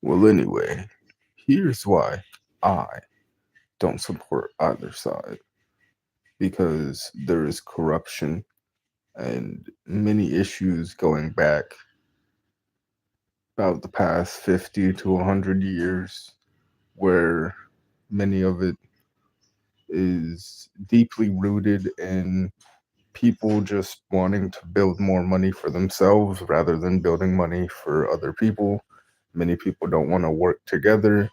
Well, anyway, here's why I don't support either side, because there is corruption and many issues going back about the past 50 to 100 years where many of it is deeply rooted in people just wanting to build more money for themselves rather than building money for other people. Many people don't want to work together.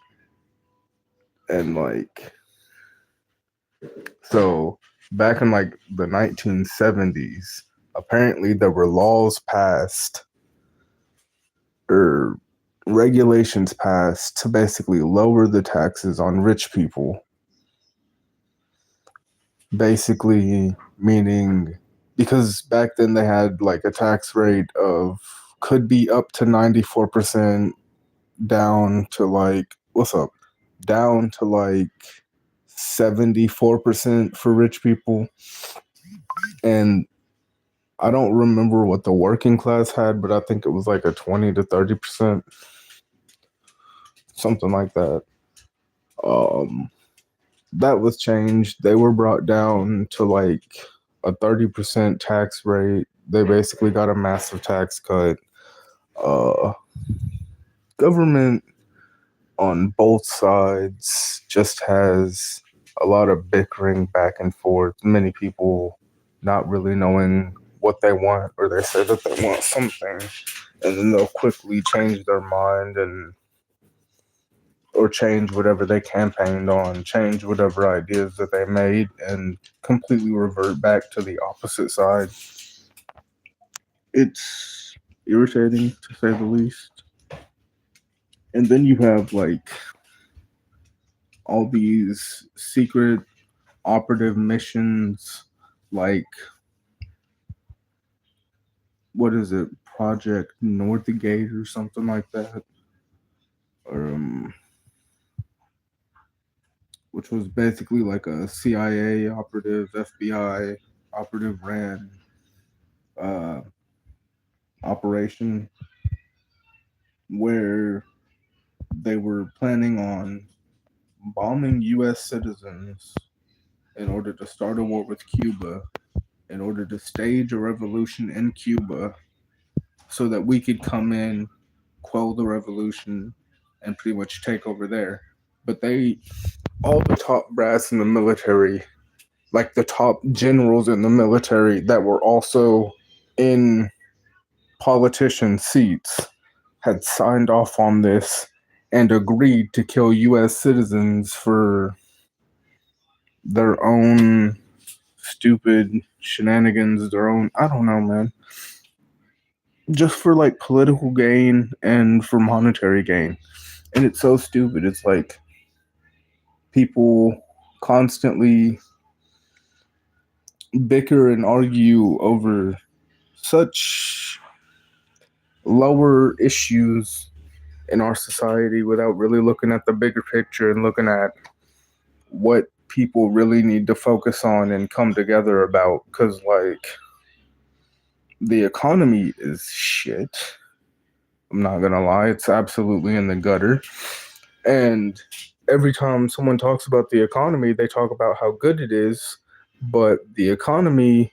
And so back in the 1970s, apparently there were laws passed or regulations passed to basically lower the taxes on rich people. Basically, meaning because back then they had like a tax rate of could be up to 94% down to what's up? Down to 74% for rich people. And I don't remember what the working class had, but I think it was like a 20 to 30%, something like that. Um, that was changed. They were brought down to like a 30% tax rate. They basically got a massive tax cut. Uh, Government on both sides just has a lot of bickering back and forth. Many people not really knowing what they want, or they say that they want something, and then they'll quickly change their mind and or change whatever they campaigned on, change whatever ideas that they made, and completely revert back to the opposite side. It's irritating to say the least. And then you have all these secret operative missions, like what is it, Project Northgate or something like that, um, which was basically like a CIA operative, FBI operative ran uh, operation where they were planning on bombing U.S. citizens in order to start a war with Cuba, in order to stage a revolution in Cuba so that we could come in, quell the revolution, and pretty much take over there. But all the top brass in the military, like the top generals in the military that were also in politician seats, had signed off on this and agreed to kill U.S. citizens for their own stupid shenanigans, their own, I don't know, man. Just for like political gain and for monetary gain. And it's so stupid. It's like people constantly bicker and argue over such lower issues in our society without really looking at the bigger picture and looking at what people really need to focus on and come together about. Because the economy is shit. I'm not gonna lie, it's absolutely in the gutter. And every time someone talks about the economy, they talk about how good it is, but the economy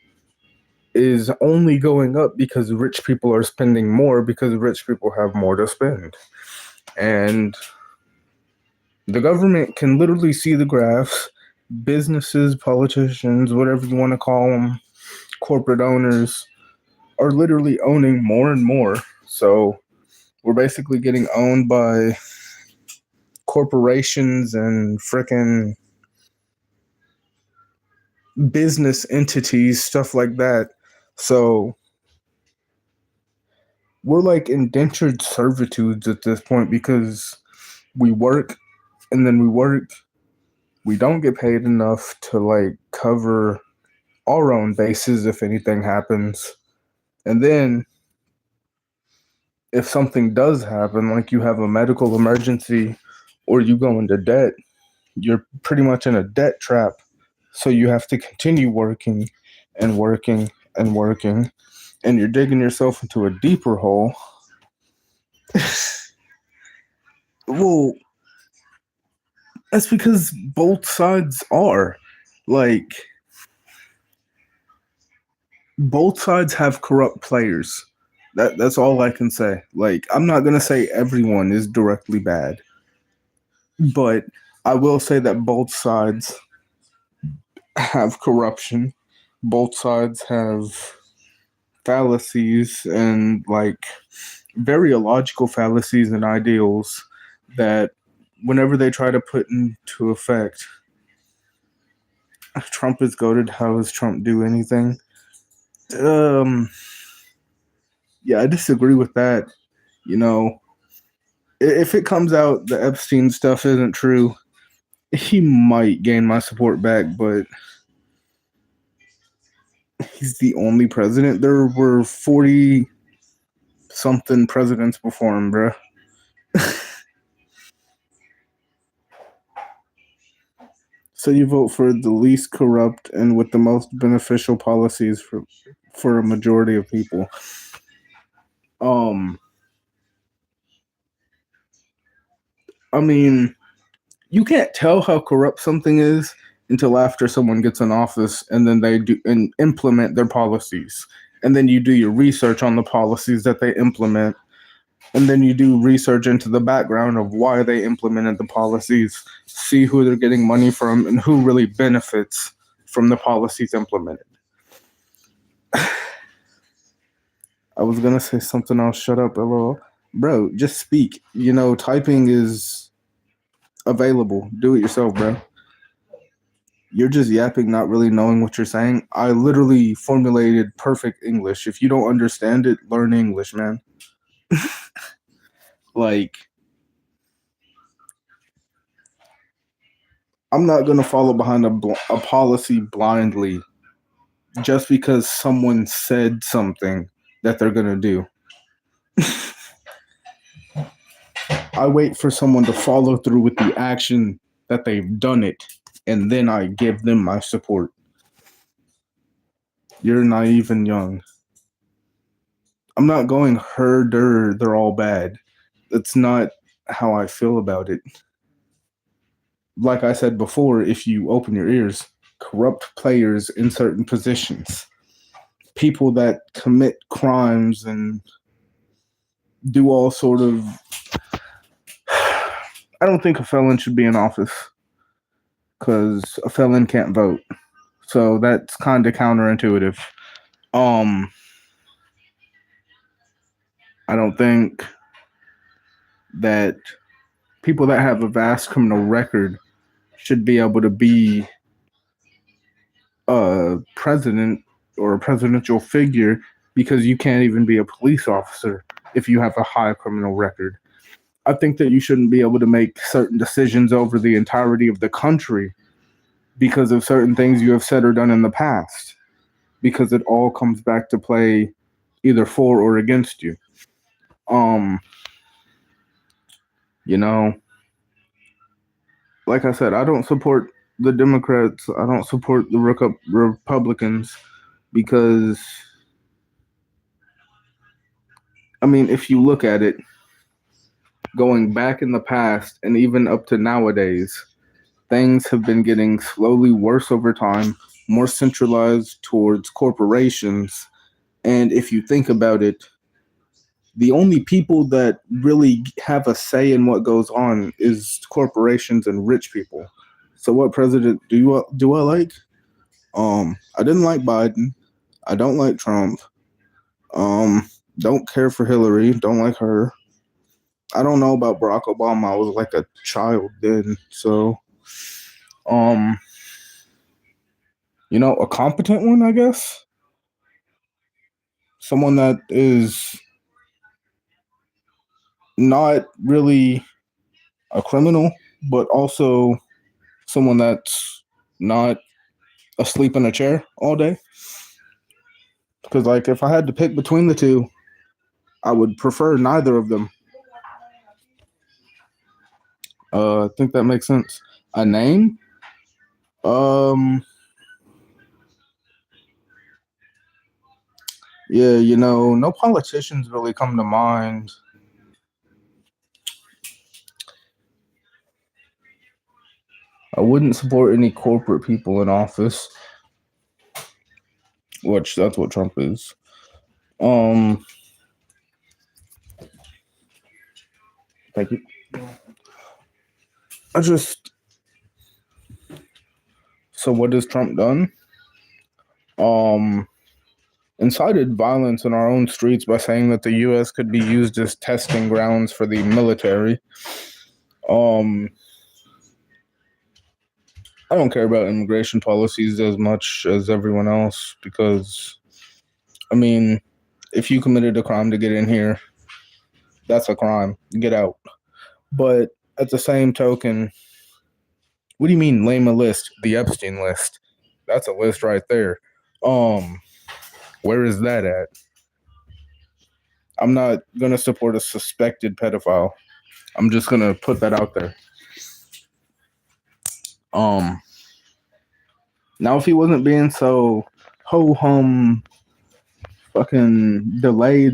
is only going up because rich people are spending more because rich people have more to spend. And the government can literally see the graphs. Businesses, politicians, whatever you want to call them, corporate owners are literally owning more and more. So we're basically getting owned by corporations and frickin' business entities, stuff like that. So we're like indentured servitudes at this point because we work and then we don't get paid enough to cover our own bases if anything happens. And then if something does happen, like you have a medical emergency or you go into debt, you're pretty much in a debt trap. So you have to continue working and working and working, and you're digging yourself into a deeper hole. Well, that's because both sides are. Like, both sides have corrupt players. That's all I can say. Like, I'm not gonna say everyone is directly bad, but I will say that both sides have corruption. Both sides have fallacies and like very illogical fallacies and ideals that whenever they try to put into effect, Trump is goaded. How does Trump do anything? Um, yeah, I disagree with that. You know, if it comes out the Epstein stuff isn't true, he might gain my support back, but he's the only president. There were 40 something presidents before him, bruh. So you vote for the least corrupt and with the most beneficial policies for a majority of people. Um, I mean, you can't tell how corrupt something is until after someone gets in office and then they do and implement their policies. And then you do your research on the policies that they implement. And then you do research into the background of why they implemented the policies, see who they're getting money from, and who really benefits from the policies implemented. I was gonna say something else. Shut up, lol. Bro, just speak. You know, typing is available. Do it yourself, bro. You're just yapping, not really knowing what you're saying. I literally formulated perfect English. If you don't understand it, learn English, man. Like, I'm not gonna follow behind a policy blindly just because someone said something that they're gonna do. I wait for someone to follow through with the action that they've done it, and then I give them my support. You're naive and young. I'm not going herder, they're all bad. That's not how I feel about it. Like I said before, if you open your ears, corrupt players in certain positions, people that commit crimes and do all sort of. I don't think a felon should be in office because a felon can't vote. So that's kind of counterintuitive. Um, I don't think that people that have a vast criminal record should be able to be a president or a presidential figure because you can't even be a police officer if you have a high criminal record. I think that you shouldn't be able to make certain decisions over the entirety of the country because of certain things you have said or done in the past, because it all comes back to play either for or against you. Um, you know, like I said, I don't support the Democrats. I don't support the Republicans because, I mean, if you look at it, going back in the past and even up to nowadays, things have been getting slowly worse over time, more centralized towards corporations. And if you think about it, the only people that really have a say in what goes on is corporations and rich people. So what president do I like? I didn't like Biden. I don't like Trump. Um, don't care for Hillary. Don't like her. I don't know about Barack Obama. I was like a child then. So, um, a competent one, I guess. Someone that is not really a criminal, but also someone that's not asleep in a chair all day. Because, like, if I had to pick between the two, I would prefer neither of them. I think that makes sense. A name? Um, yeah, no politicians really come to mind. I wouldn't support any corporate people in office, which that's what Trump is. Thank you. So what has Trump done? Incited violence in our own streets by saying that the U.S. could be used as testing grounds for the military. I don't care about immigration policies as much as everyone else because, I mean, if you committed a crime to get in here, that's a crime. Get out. But at the same token, what do you mean lame a list? The Epstein list. That's a list right there. Where is that at? I'm not going to support a suspected pedophile. I'm just going to put that out there. Now if he wasn't being so ho-hum, fucking delay,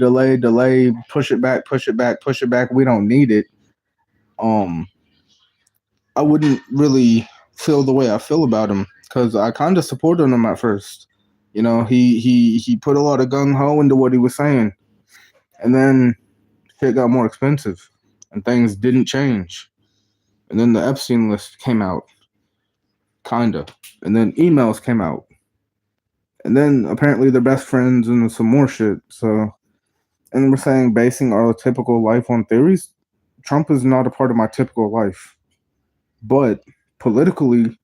push it back, we don't need it, I wouldn't really feel the way I feel about him because I kind of supported him at first. You know, he put a lot of gung-ho into what he was saying. And then shit got more expensive and things didn't change. And then the Epstein list came out. Kinda. And then emails came out. And then apparently they're best friends and some more shit. So, and we're saying basing our typical life on theories. Trump is not a part of my typical life. But politically,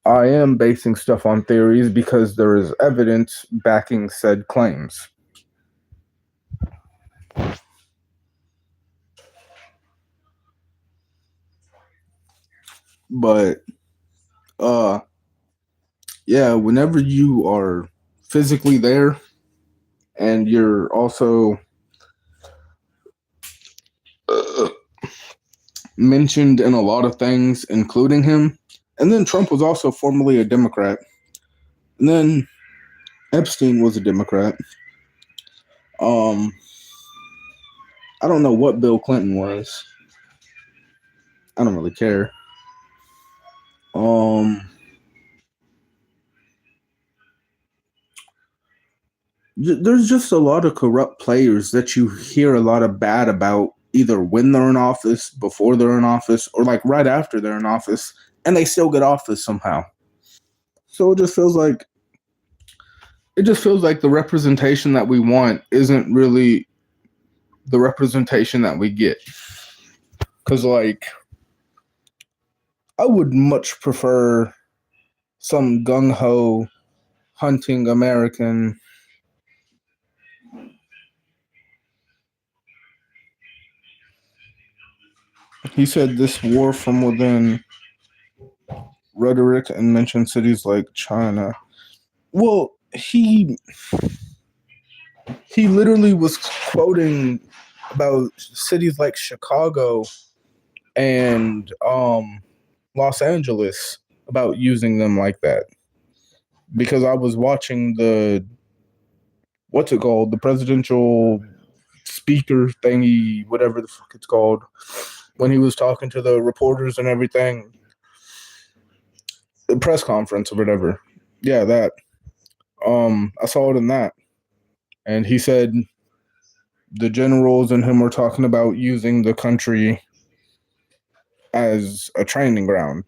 I am basing stuff on theories because there is evidence backing said claims. But, yeah, whenever you are physically there and you're also mentioned in a lot of things, including him, and then Trump was also formerly a Democrat, and then Epstein was a Democrat. I don't know what Bill Clinton was. I don't really care. There's just a lot of corrupt players that you hear a lot of bad about either when they're in office, before they're in office, or like right after they're in office, and they still get office somehow. So it just feels like the representation that we want isn't really the representation that we get. Because, like, I would much prefer some gung-ho hunting American he said this war from within rhetoric and mentioned cities like China. Well, he literally was quoting about cities like Chicago and Los Angeles about using them like that. Because I was watching the presidential speaker thingy, whatever the fuck it's called, when he was talking to the reporters and everything, the press conference or whatever. Yeah, that. I saw it in that. And he said the generals and him were talking about using the country as a training ground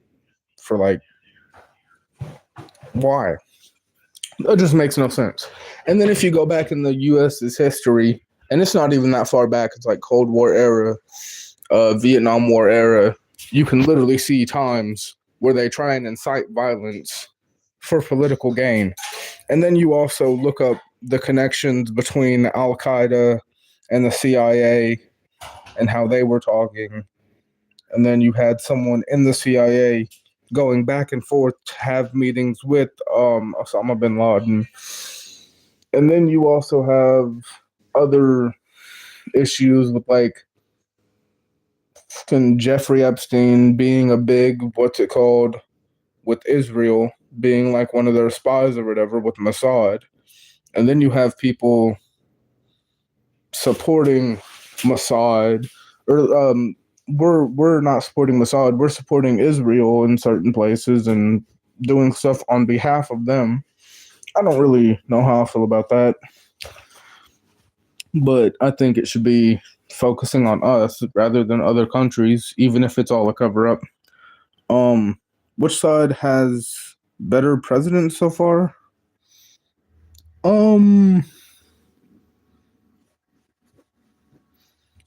for, like, why? That just makes no sense. And then if you go back in the U.S.'s history, and it's not even that far back, it's like Cold War era, Vietnam War era, you can literally see times where they try and incite violence for political gain. And then you also look up the connections between Al-Qaeda and the CIA and how they were talking. And then you had someone in the CIA going back and forth to have meetings with Osama bin Laden. And then you also have other issues with, like, Jeffrey Epstein being a big, with Israel, being like one of their spies or whatever with Mossad. And then you have people supporting Mossad or we're not supporting Mossad. We're supporting Israel in certain places and doing stuff on behalf of them. I don't really know how I feel about that, but I think it should be focusing on us rather than other countries, even if it's all a cover up. Which side has better presidents so far? In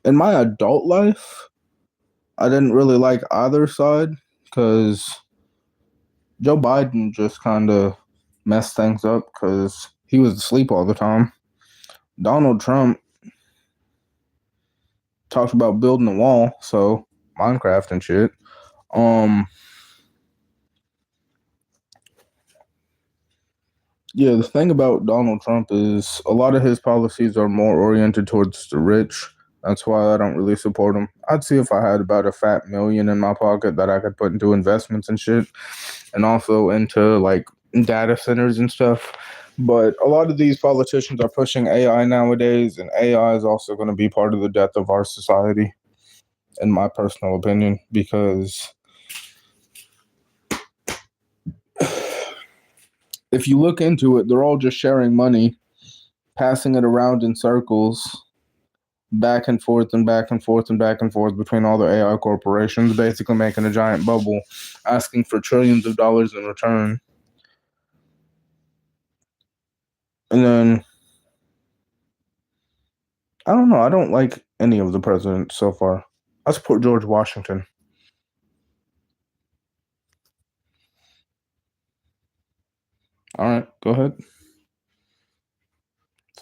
my adult life, I didn't really like either side because Joe Biden just kind of messed things up because he was asleep all the time. Donald Trump talked about building a wall, so Minecraft and shit. Yeah, the thing about Donald Trump is a lot of his policies are more oriented towards the rich. That's why I don't really support him. I'd see if I had about a fat million in my pocket that I could put into investments and shit, and also into like data centers and stuff. But a lot of these politicians are pushing AI nowadays, and AI is also going to be part of the death of our society, in my personal opinion, because if you look into it, they're all just sharing money, passing it around in circles, back and forth and back and forth and back and forth between all the AI corporations, basically making a giant bubble, asking for trillions of dollars in return. And then, I don't know, I don't like any of the presidents so far. I support George Washington. All right, go ahead.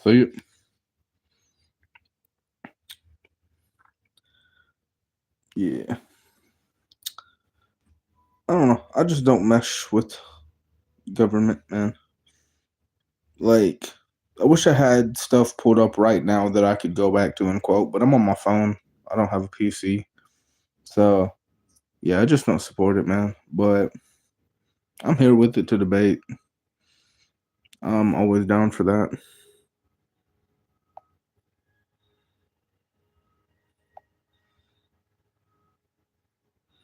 See you. Yeah. I don't know. I just don't mesh with government, man. Like, I wish I had stuff pulled up right now that I could go back to and quote, but I'm on my phone. I don't have a PC. So, yeah, I just don't support it, man. But I'm here with it to debate. I'm always down for that.